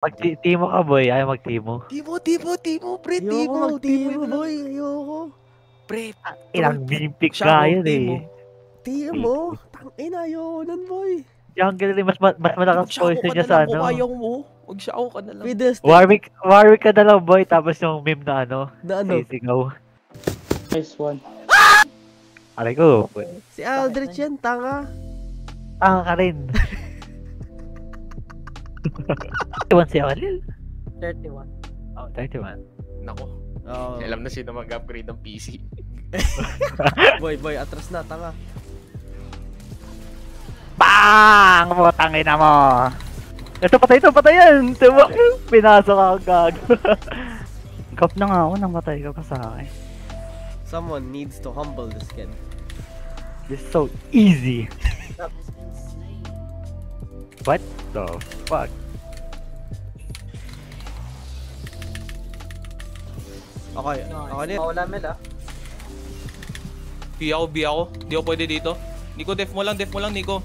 Mag-timo ka, boy. Ayaw mag-timo. Timo, pre, Ayoko mag-timo, boy. Ayoko. Pre, Ilang bimpik ka yun eh. Timo. Tangina, ayoko nun, boy. Jungle rin, mas malakas poison niya sa ano. Ayaw mo. Mag-shaw ka na lang. Fiddlestick. Warwick ka na lang, boy. Tapos yung meme na ano. Na ano? Sisigaw. Nice one. Aray ko. Si Aldrich yan, tanga. Tanga ka rin. 31 si Alil. 31. Oh, 31. Nako. Oh. Alam na sino mag-upgrade ng PC. Boy, atras na, tanga. Bang! Putangin na mo. Ito, patay yan. Pinasok ako gago. Gap na nga ako, namatay ka pa sa akin. Someone needs to humble this kid. This is so easy. What the fuck? Okay, ako na. Mawala mel ah. B ako. Di ako pwede dito. Nico, def mo lang, Nico.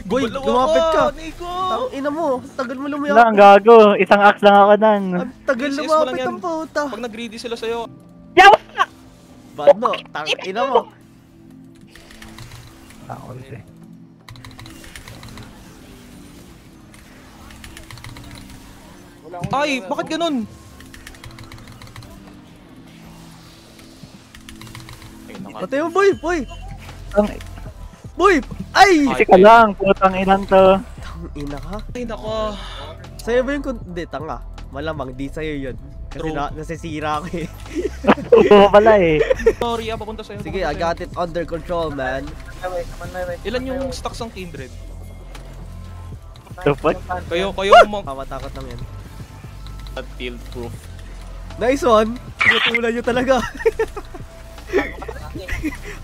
Boy, Gumalaw lumapit ako, ka. Nico! Tangina mo, tagal mo Wala, ang lumapit. gago. Isang axe lang ako nang. Ang tagal CS mo lang lumapit yan. ang puta. Pag nag-greedy sila sa'yo. Yawa! Bano, tangina mo. Ako kasi. Ay, bakit ganun? Ay, Patay mo, boy. Ang Boy! Ay! kasi ka lang, putang inan to. Tangina ka. Ay, nako. Sa'yo ba yung hindi, tanga. Malamang, di sa'yo yun. Kasi True. nasisira ako eh. Oo pala eh. Sorry, papunta sa'yo. Sige, I got it under control, man. Wait, come on my way. Ilan yung stocks ng Kindred? The fuck? Kayo Pamatakot lang yan. field proof. Nice one! Tinutulan nyo talaga.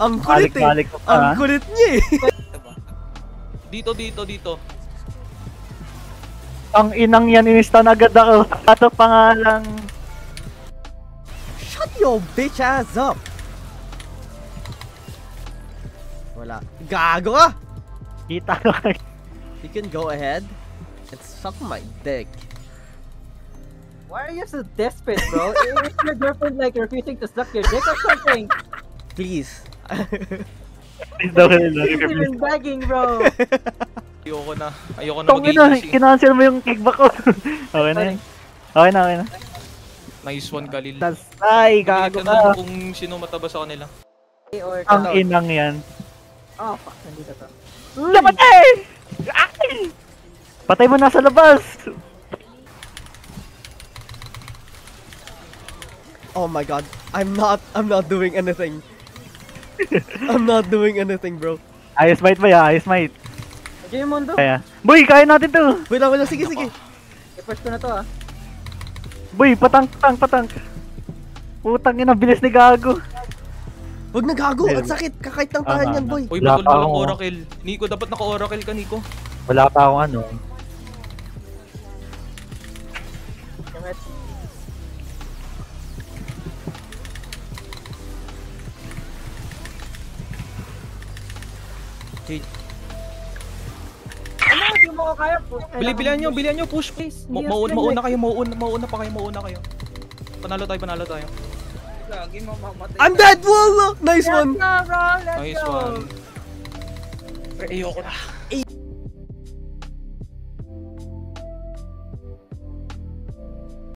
Ang kulit eh. Balik-balik ko pa. Ang kulit niya eh. Dito. Ang inang yan, inistan agad ako. Ato pa nga lang. Shut your bitch ass up! Wala. Gago ka! Kita ko. You can go ahead and suck my dick. Why are you so desperate, bro? Is your girlfriend like refusing to suck your dick or something? Please. Please daw She's even begging, bro. Ayoko na Tongin na, mag-agency. kinancel mo yung kickback ko. Okay na yun. Okay na. Nice one, Galil. Tas, ay, gago Tingnan mo ka. kung sino mataba sa kanila. Or Ang inang yan. Oh, fuck. Nandito to. Napatay! Ay! Patay mo nasa labas! Oh my god. I'm not doing anything. I'm not doing anything, bro. Ayos might ba ya? Ayos might. Medyo yung mundo. Kaya. Boy, kaya natin to! Wait lang, sige. I-push ko na to ah. Boy, patang. Putang ina, bilis ni gago. Wag na gago, ang sakit. Kakait ng tahan yan, boy. Uy, Wala batol pa mo lang ako. Oracle. Nico, dapat naka-Oracle ka, Nico. Wala pa akong ano. Damn it. Ano, hindi mo ko kaya. Bilihan nyo, push. Please, Mauna pa kayo. Panalo tayo. Lagi mamamatay. I'm dead, wall! Nice one! Let's go, bro. Let's Nice go. one. Pre, ayoko na.